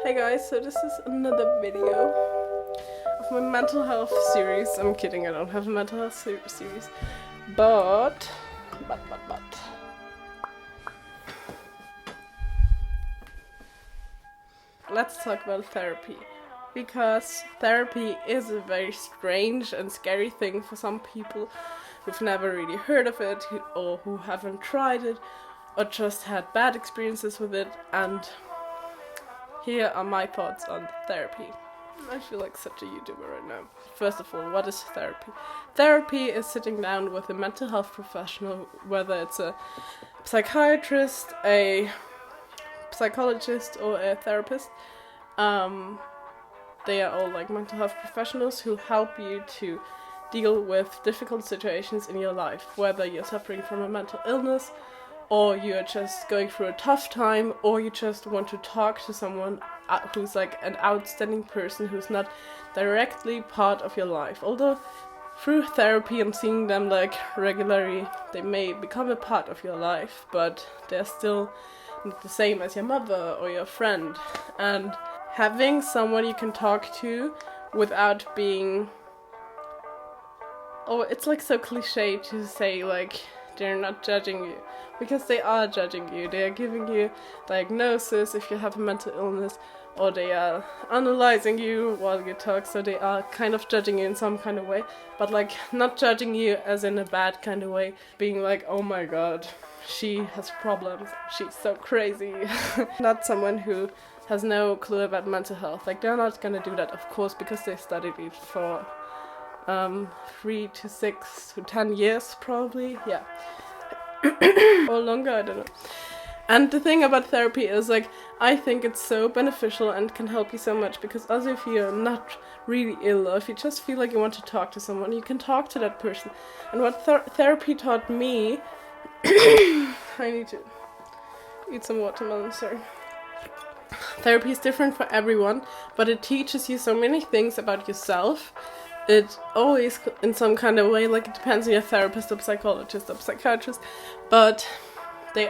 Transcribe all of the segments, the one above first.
Hey guys, so this is another video of my mental health series. I'm kidding, I don't have a mental health series, but let's talk about therapy, because therapy is a very strange and scary thing for some people who've never really heard of it, or who haven't tried it, or just had bad experiences with it. And here are my thoughts on therapy. I feel like such a YouTuber right now. First of all, what is therapy? Therapy is sitting down with a mental health professional, whether it's a psychiatrist, a psychologist, or a therapist. They are all like mental health professionals who help you to deal with difficult situations in your life, whether you're suffering from a mental illness, or you're just going through a tough time, or you just want to talk to someone who's like an outstanding person who's not directly part of your life. Although through therapy and seeing them like regularly, they may become a part of your life, but they're still not the same as your mother or your friend. And having someone you can talk to without being... Oh, it's like so cliche to say like they're not judging you, because they are judging you. They are giving you diagnosis if you have a mental illness, or they are analyzing you while you talk, so they are kind of judging you in some kind of way, but like not judging you as in a bad kind of way, being like, oh my god, she has problems, she's so crazy. Not someone who has no clue about mental health. Like, they're not gonna do that, of course, because they studied it for 3 to 6 to 10 years probably, yeah. Or longer, I don't know. And the thing about therapy is, like, I think it's so beneficial and can help you so much, because also if you're not really ill, or if you just feel like you want to talk to someone, you can talk to that person. And what therapy taught me... I need to eat some watermelon, sorry. Therapy is different for everyone, but it teaches you so many things about yourself. It always, in some kind of way, like, it depends on your therapist or psychologist or psychiatrist, but you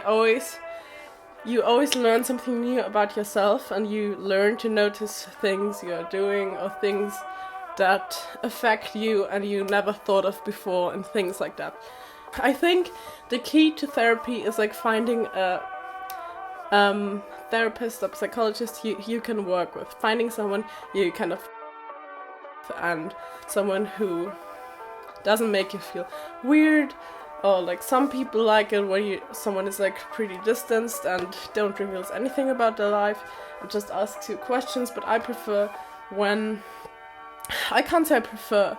always learn something new about yourself, and you learn to notice things you're doing or things that affect you and you never thought of before, and things like that. I think the key to therapy is like finding a therapist or psychologist you can work with, finding someone you kind of, and someone who doesn't make you feel weird, or like some people like it when someone is like pretty distanced and don't reveal anything about their life and just asks you questions. But I prefer when... I can't say I prefer,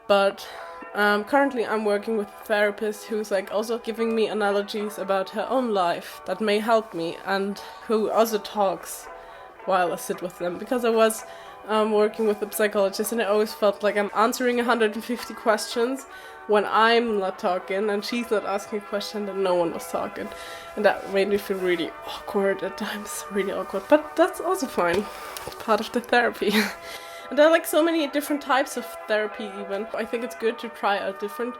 but currently I'm working with a therapist who's like also giving me analogies about her own life that may help me, and who also talks while I sit with them, because I was working with a psychologist and I always felt like I'm answering 150 questions when I'm not talking, and she's not asking a question, and no one was talking, and that made me feel really awkward at times, really awkward, but that's also fine, it's part of the therapy. And there are like so many different types of therapy even. I think it's good to try out different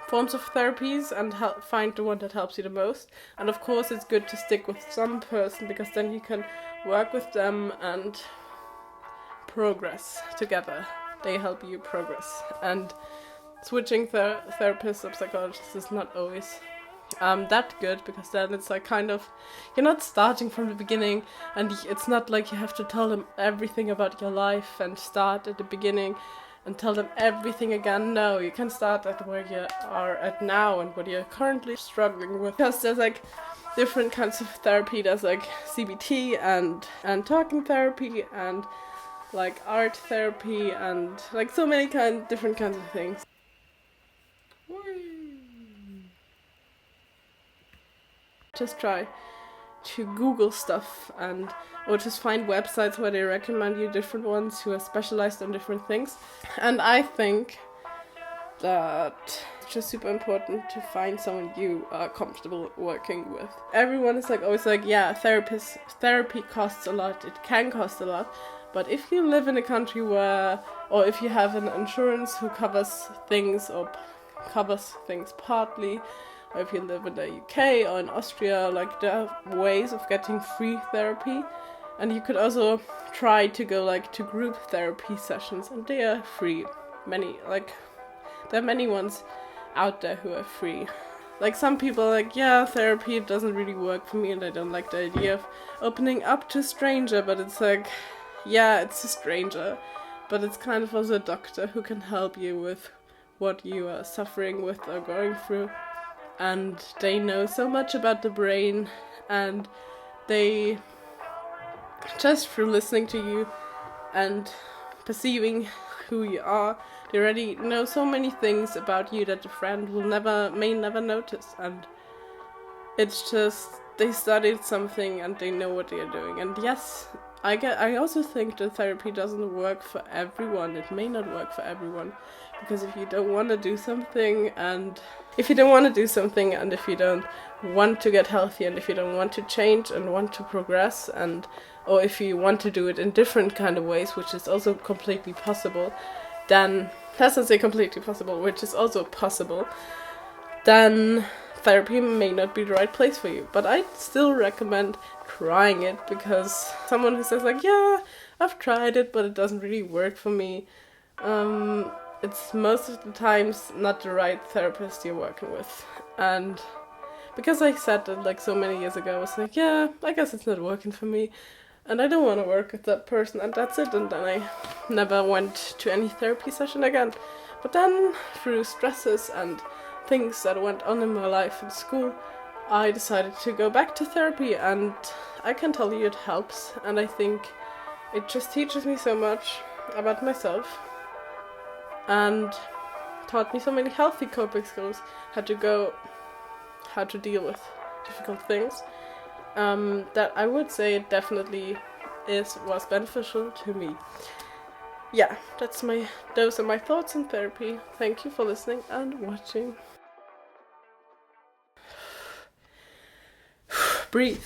forms of therapies and find the one that helps you the most. And of course it's good to stick with some person, because then you can work with them and progress together. They help you progress. And switching therapists or psychologists is not always that good, because then it's like kind of, you're not starting from the beginning, and it's not like you have to tell them everything about your life and start at the beginning and tell them everything again. No, you can start at where you are at now and what you're currently struggling with, because there's like different kinds of therapy. There's like CBT and talking therapy and like art therapy and like so many different kinds of things. Just try to Google stuff or just find websites where they recommend you different ones who are specialized on different things. And I think that it's just super important to find someone you are comfortable working with. Everyone is like always like, yeah, therapy costs a lot, it can cost a lot, but if you live in a country where, or if you have an insurance who covers things or covers things partly, or if you live in the UK or in Austria, like there are ways of getting free therapy, And you could also try to go like to group therapy sessions, and they are free. There are many ones out there who are free. Like some people are like, yeah, therapy doesn't really work for me and I don't like the idea of opening up to a stranger, but it's like, yeah, it's a stranger, but it's kind of also a doctor who can help you with what you are suffering with or going through. And they know so much about the brain, and they, just through listening to you and perceiving who you are, they already know so many things about you that a friend may never notice. And it's just, they studied something and they know what they are doing. And yes, I also think that therapy doesn't work for everyone. It may not work for everyone, because if you don't want to do something, and if you don't want to get healthy, and if you don't want to change and want to progress, or if you want to do it in different kind of ways, which is also completely possible, then that's not say completely possible, which is also possible, then therapy may not be the right place for you. But I still recommend trying it, because someone who says like, yeah, I've tried it but it doesn't really work for me, it's most of the times not the right therapist you're working with. And because I said that like so many years ago, I was like, yeah, I guess it's not working for me and I don't want to work with that person, and that's it. And then I never went to any therapy session again. But then through stresses and things that went on in my life in school, I decided to go back to therapy, and I can tell you it helps. And I think it just teaches me so much about myself and taught me so many healthy coping skills, how to deal with difficult things, that I would say it definitely was beneficial to me. Yeah, those are my thoughts on therapy. Thank you for listening and watching. Breathe.